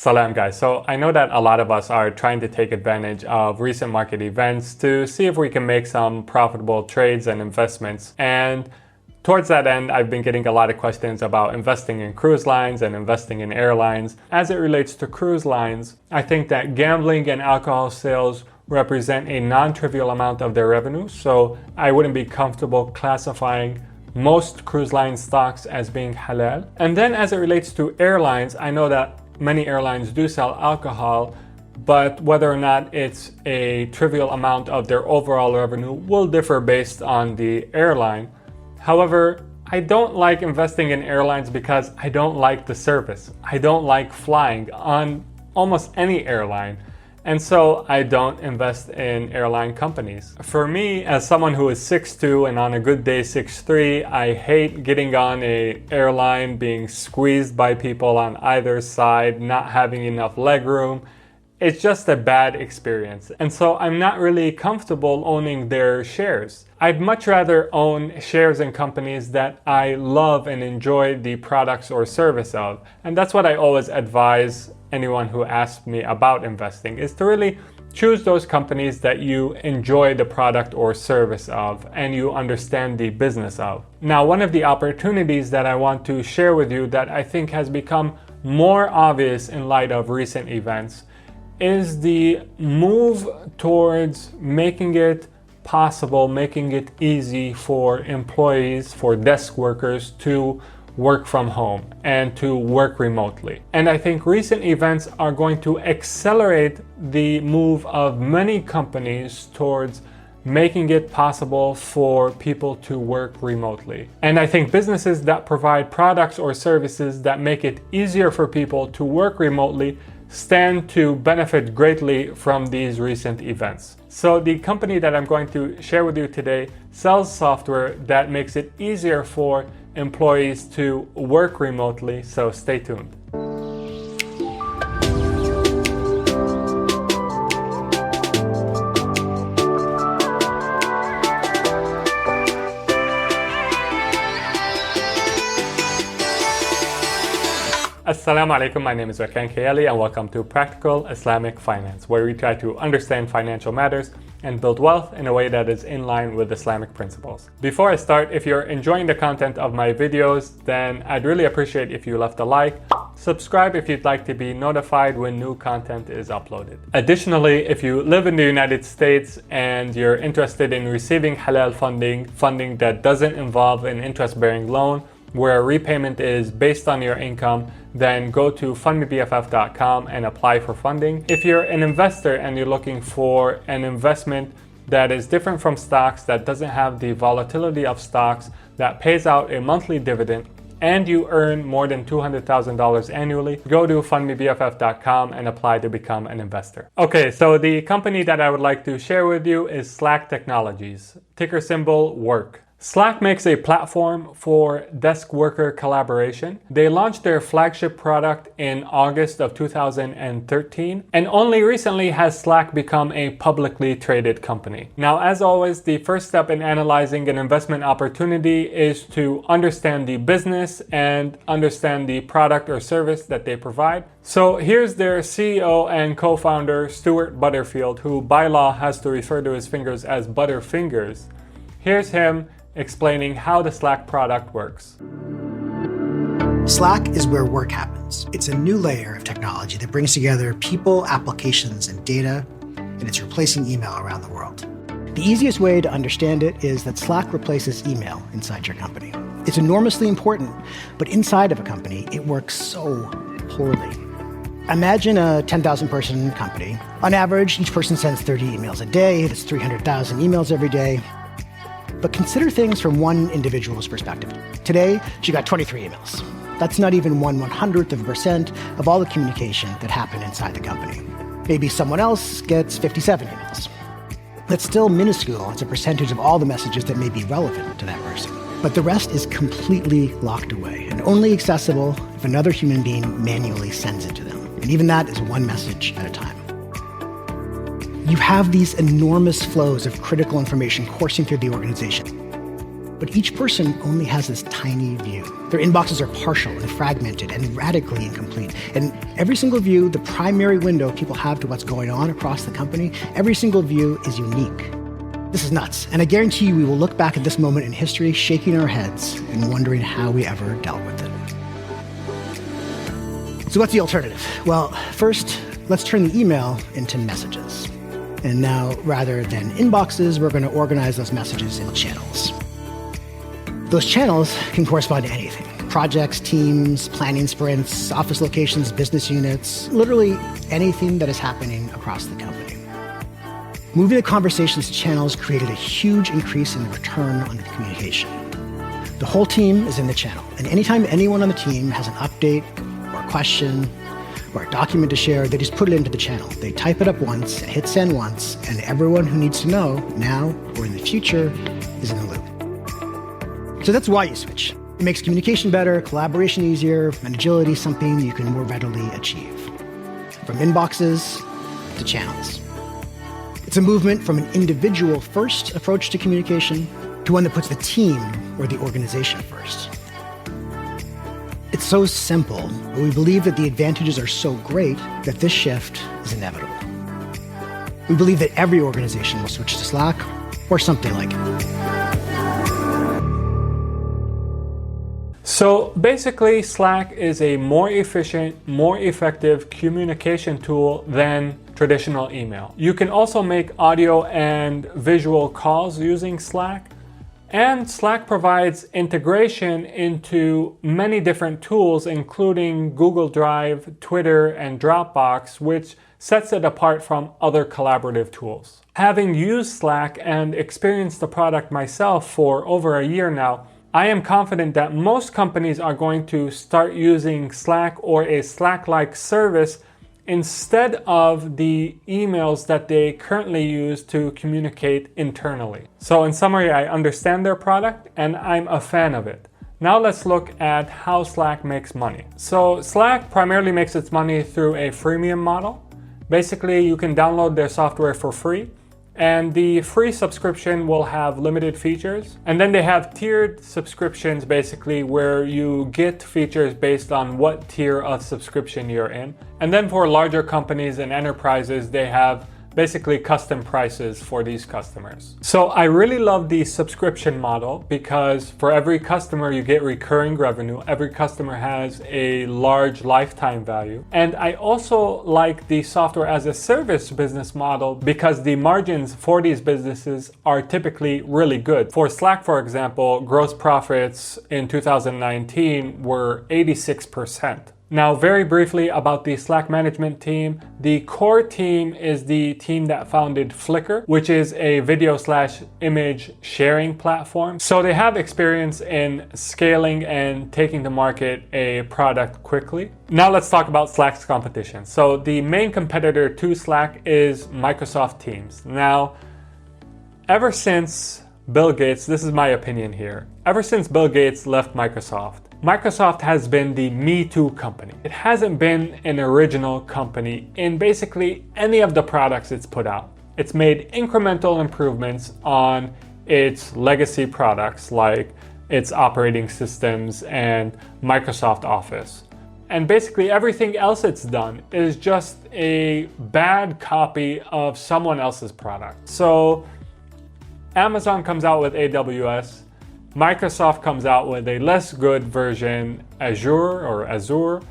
Salam guys. So I know that a lot of us are trying to take advantage of recent market events to see if we can make some profitable trades and investments. And towards that end, I've been getting a lot of questions about investing in cruise lines and investing in airlines. As it relates to cruise lines, I think that gambling and alcohol sales represent a non-trivial amount of their revenue. So I wouldn't be comfortable classifying most cruise line stocks as being halal. And then as it relates to airlines, I know that many airlines do sell alcohol, but whether or not it's a trivial amount of their overall revenue will differ based on the airline. However, I don't like investing in airlines because I don't like the service. I don't like flying on almost any airline. And so I don't invest in airline companies. For me, as someone who is 6'2" and on a good day 6'3", I hate getting on an airline, being squeezed by people on either side, not having enough leg room. It's just a bad experience. And so I'm not really comfortable owning their shares. I'd much rather own shares in companies that I love and enjoy the products or service of. And that's what I always advise anyone who asks me about investing, is to really choose those companies that you enjoy the product or service of and you understand the business of. Now, one of the opportunities that I want to share with you that I think has become more obvious in light of recent events is the move towards making it possible, making it easy for employees, for desk workers to work from home and to work remotely. And I think recent events are going to accelerate the move of many companies towards making it possible for people to work remotely. And I think businesses that provide products or services that make it easier for people to work remotely stand to benefit greatly from these recent events. So the company that I'm going to share with you today sells software that makes it easier for employees to work remotely, so stay tuned. Assalamu alaikum, my name is Rakan Kayali and welcome to Practical Islamic Finance, where we try to understand financial matters and build wealth in a way that is in line with Islamic principles. Before I start, if you're enjoying the content of my videos, then I'd really appreciate if you left a like, subscribe if you'd like to be notified when new content is uploaded. Additionally, if you live in the United States and you're interested in receiving halal funding that doesn't involve an interest-bearing loan, where repayment is based on your income, then go to fundmebff.com and apply for funding. If you're an investor and you're looking for an investment that is different from stocks, that doesn't have the volatility of stocks, that pays out a monthly dividend, and you earn more than $200,000 annually, go to fundmebff.com and apply to become an investor. Okay, so the company that I would like to share with you is Slack Technologies, ticker symbol WORK. Slack makes a platform for desk worker collaboration. They launched their flagship product in August of 2013, and only recently has Slack become a publicly traded company. Now, as always, the first step in analyzing an investment opportunity is to understand the business and understand the product or service that they provide. So here's their CEO and co-founder, Stuart Butterfield, who by law has to refer to his fingers as Butterfingers. Here's him explaining how the Slack product works. Slack is where work happens. It's a new layer of technology that brings together people, applications, and data, and it's replacing email around the world. The easiest way to understand it is that Slack replaces email inside your company. It's enormously important, but inside of a company, it works so poorly. Imagine a 10,000 person company. On average, each person sends 30 emails a day. That's 300,000 emails every day. But consider things from one individual's perspective. Today, she got 23 emails. That's not even 1/100% of all the communication that happened inside the company. Maybe someone else gets 57 emails. That's still minuscule as a percentage of all the messages that may be relevant to that person. But the rest is completely locked away and only accessible if another human being manually sends it to them. And even that is one message at a time. You have these enormous flows of critical information coursing through the organization. But each person only has this tiny view. Their inboxes are partial and fragmented and radically incomplete. And every single view, the primary window people have to what's going on across the company, every single view is unique. This is nuts. And I guarantee you we will look back at this moment in history shaking our heads and wondering how we ever dealt with it. So what's the alternative? Well, first, let's turn the email into messages. And now, rather than inboxes, we're going to organize those messages into channels. Those channels can correspond to anything. Projects, teams, planning sprints, office locations, business units, literally anything that is happening across the company. Moving the conversations to channels created a huge increase in the return on the communication. The whole team is in the channel, and anytime anyone on the team has an update or a question or a document to share, they just put it into the channel. They type it up once, hit send once, and everyone who needs to know now or in the future is in the loop. So that's why you switch. It makes communication better, collaboration easier, and agility something you can more readily achieve. From inboxes to channels. It's a movement from an individual-first approach to communication to one that puts the team or the organization first. It's so simple, but we believe that the advantages are so great that this shift is inevitable. We believe that every organization will switch to Slack or something like it. So basically, Slack is a more efficient, more effective communication tool than traditional email. You can also make audio and visual calls using Slack. And Slack provides integration into many different tools, including Google Drive, Twitter, and Dropbox, which sets it apart from other collaborative tools. Having used Slack and experienced the product myself for over a year now, I am confident that most companies are going to start using Slack or a Slack-like service instead of the emails that they currently use to communicate internally. So in summary, I understand their product and I'm a fan of it. Now let's look at how Slack makes money. So Slack primarily makes its money through a freemium model. Basically, you can download their software for free, and the free subscription will have limited features. And then they have tiered subscriptions, basically, where you get features based on what tier of subscription you're in. And then for larger companies and enterprises, they have basically custom prices for these customers. So I really love the subscription model because for every customer you get recurring revenue. Every customer has a large lifetime value. And I also like the software as a service business model because the margins for these businesses are typically really good. For Slack, for example, gross profits in 2019 were 86%. Now, very briefly about the Slack management team. The core team is the team that founded Flickr, which is a video/image sharing platform. So they have experience in scaling and taking to market a product quickly. Now let's talk about Slack's competition. So the main competitor to Slack is Microsoft Teams. Now, ever since Bill Gates, this is my opinion here, ever since Bill Gates left Microsoft has been the Me Too company. It hasn't been an original company in basically any of the products it's put out. It's made incremental improvements on its legacy products like its operating systems and Microsoft Office. And basically everything else it's done is just a bad copy of someone else's product. So Amazon comes out with AWS, Microsoft comes out with a less good version, Azure.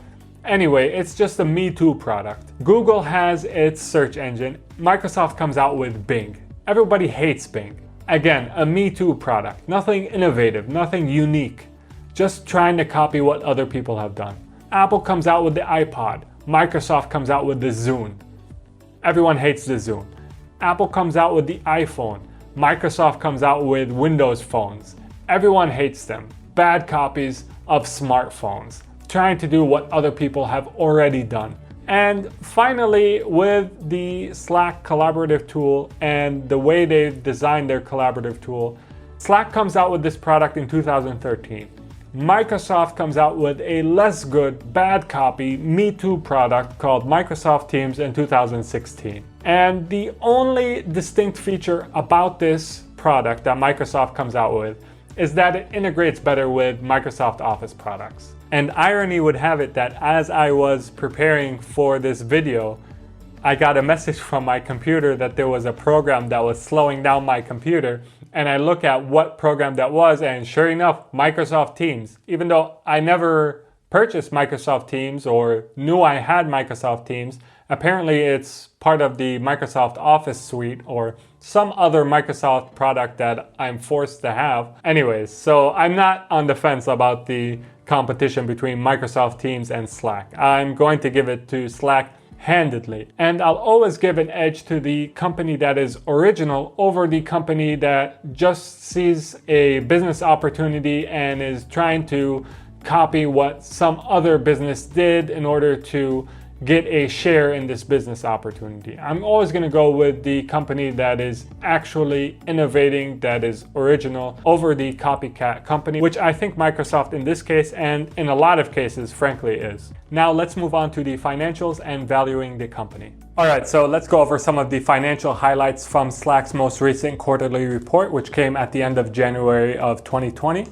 Anyway, it's just a Me Too product. Google has its search engine. Microsoft comes out with Bing. Everybody hates Bing. Again, a Me Too product. Nothing innovative, nothing unique. Just trying to copy what other people have done. Apple comes out with the iPod. Microsoft comes out with the Zune. Everyone hates the Zune. Apple comes out with the iPhone. Microsoft comes out with Windows phones. Everyone hates them. Bad copies of smartphones, trying to do what other people have already done. And finally, with the Slack collaborative tool and the way they've designed their collaborative tool, Slack comes out with this product in 2013. Microsoft comes out with a less good, bad copy, Me Too product called Microsoft Teams in 2016. And the only distinct feature about this product that Microsoft comes out with is that it integrates better with Microsoft Office products. And irony would have it that as I was preparing for this video, I got a message from my computer that there was a program that was slowing down my computer, and I look at what program that was, and sure enough, Microsoft Teams. Even though I never purchased Microsoft Teams or knew I had Microsoft Teams, apparently it's part of the Microsoft Office suite or some other Microsoft product that I'm forced to have. Anyways, so I'm not on the fence about the competition between Microsoft Teams and Slack. I'm going to give it to Slack handedly. And I'll always give an edge to the company that is original over the company that just sees a business opportunity and is trying to copy what some other business did in order to get a share in this business opportunity. I'm always going to go with the company that is actually innovating, that is original, over the copycat company, which I think Microsoft in this case and in a lot of cases frankly is. Now let's move on to the financials and valuing the company. Alright, so let's go over some of the financial highlights from Slack's most recent quarterly report, which came at the end of January of 2020.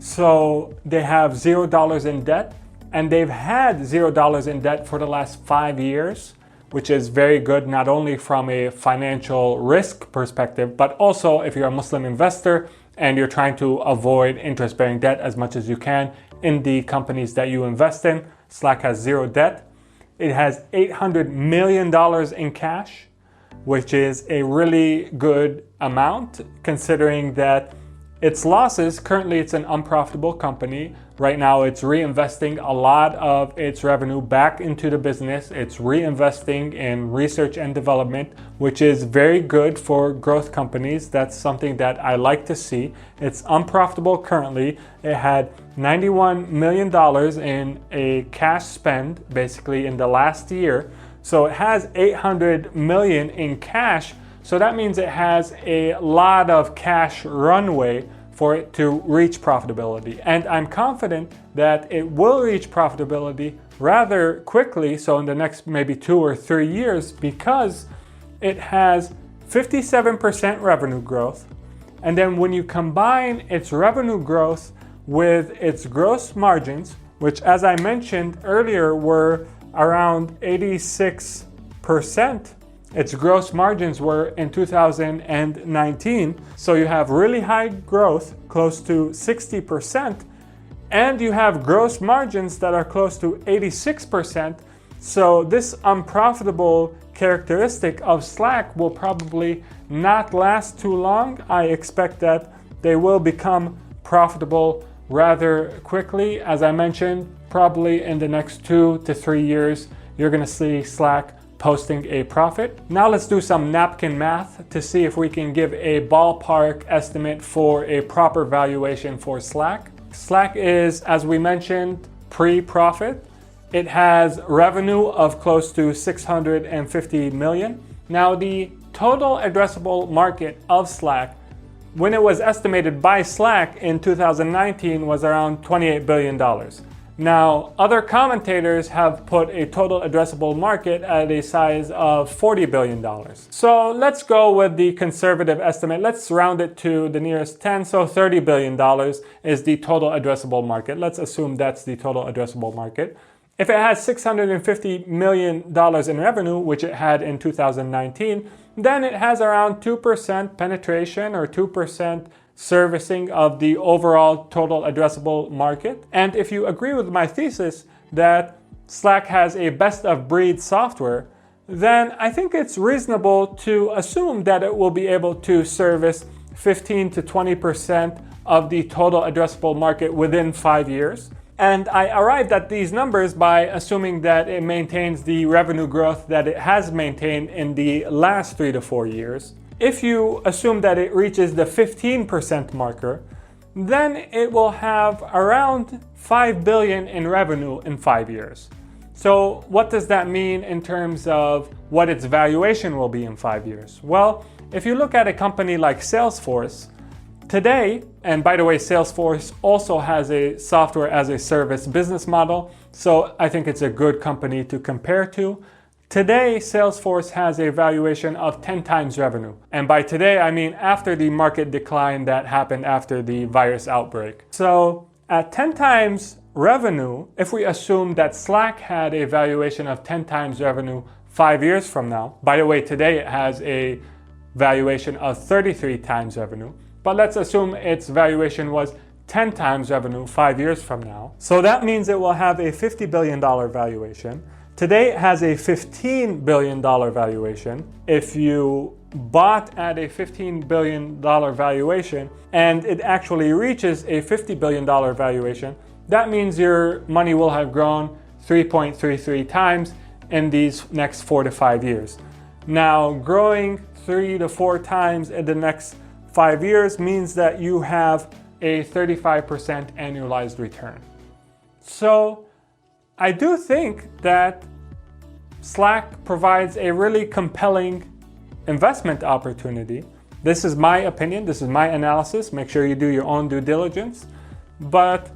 So they have $0 in debt, and they've had $0 in debt for the last 5 years, which is very good, not only from a financial risk perspective, but also if you're a Muslim investor and you're trying to avoid interest-bearing debt as much as you can in the companies that you invest in. Slack has zero debt. It has $800 million in cash, which is a really good amount considering that its losses, currently it's an unprofitable company. Right now it's reinvesting a lot of its revenue back into the business. It's reinvesting in research and development, which is very good for growth companies. That's something that I like to see. It's unprofitable currently. It had $91 million in a cash spend basically in the last year. So it has $800 million in cash. So that means it has a lot of cash runway for it to reach profitability. And I'm confident that it will reach profitability rather quickly, so in the next maybe 2 or 3 years, because it has 57% revenue growth. And then when you combine its revenue growth with its gross margins, which as I mentioned earlier were around 86%, its gross margins were in 2019. So you have really high growth, close to 60%, and you have gross margins that are close to 86%. So this unprofitable characteristic of Slack will probably not last too long. I expect that they will become profitable rather quickly. As I mentioned, probably in the next 2 to 3 years, you're gonna see Slack posting a profit. Now let's do some napkin math to see if we can give a ballpark estimate for a proper valuation for Slack. Slack is, as we mentioned, pre-profit. It has revenue of close to $650 million. Now the total addressable market of Slack, when it was estimated by Slack in 2019, was around $28 billion. Now, other commentators have put a total addressable market at a size of $40 billion. So let's go with the conservative estimate. Let's round it to the nearest 10. So $30 billion is the total addressable market. Let's assume that's the total addressable market. If it has $650 million in revenue, which it had in 2019, then it has around 2% penetration or 2% servicing of the overall total addressable market. And if you agree with my thesis that Slack has a best of breed software, then I think it's reasonable to assume that it will be able to service 15 to 20% of the total addressable market within 5 years. And I arrived at these numbers by assuming that it maintains the revenue growth that it has maintained in the last 3 to 4 years. If you assume that it reaches the 15% marker, then it will have around $5 billion in revenue in 5 years. So what does that mean in terms of what its valuation will be in 5 years? Well, if you look at a company like Salesforce, today, and by the way, Salesforce also has a software as a service business model, so I think it's a good company to compare to. Today, Salesforce has a valuation of 10 times revenue. And by today, I mean after the market decline that happened after the virus outbreak. So at 10 times revenue, if we assume that Slack had a valuation of 10 times revenue 5 years from now, by the way, today it has a valuation of 33 times revenue, but let's assume its valuation was 10 times revenue 5 years from now. So that means it will have a $50 billion valuation. Today it has a $15 billion valuation. If you bought at a $15 billion valuation and it actually reaches a $50 billion valuation, that means your money will have grown 3.33 times in these next 4 to 5 years. Now, growing 3 to 4 times in the next 5 years means that you have a 35% annualized return. So I do think that Slack provides a really compelling investment opportunity. This is my opinion, this is my analysis. Make sure you do your own due diligence. But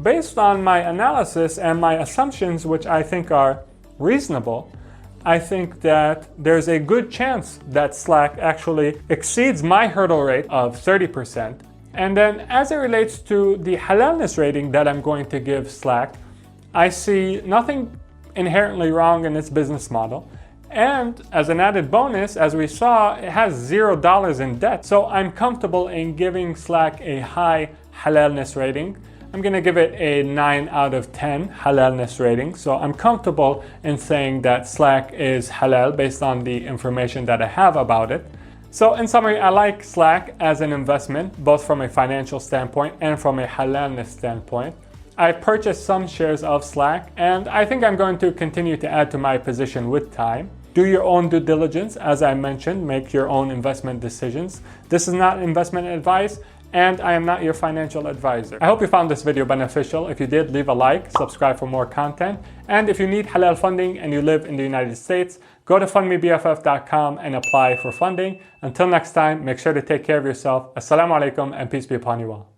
based on my analysis and my assumptions, which I think are reasonable, I think that there's a good chance that Slack actually exceeds my hurdle rate of 30%. And then as it relates to the halalness rating that I'm going to give Slack, I see nothing inherently wrong in its business model. And as an added bonus, as we saw, it has $0 in debt. So I'm comfortable in giving Slack a high halalness rating. I'm going to give it a 9 out of 10 halalness rating. So I'm comfortable in saying that Slack is halal based on the information that I have about it. So in summary, I like Slack as an investment, both from a financial standpoint and from a halalness standpoint. I've purchased some shares of Slack, and I think I'm going to continue to add to my position with time. Do your own due diligence. As I mentioned, make your own investment decisions. This is not investment advice, and I am not your financial advisor. I hope you found this video beneficial. If you did, leave a like, subscribe for more content. And if you need halal funding and you live in the United States, go to fundmebff.com and apply for funding. Until next time, make sure to take care of yourself. Assalamu alaikum and peace be upon you all.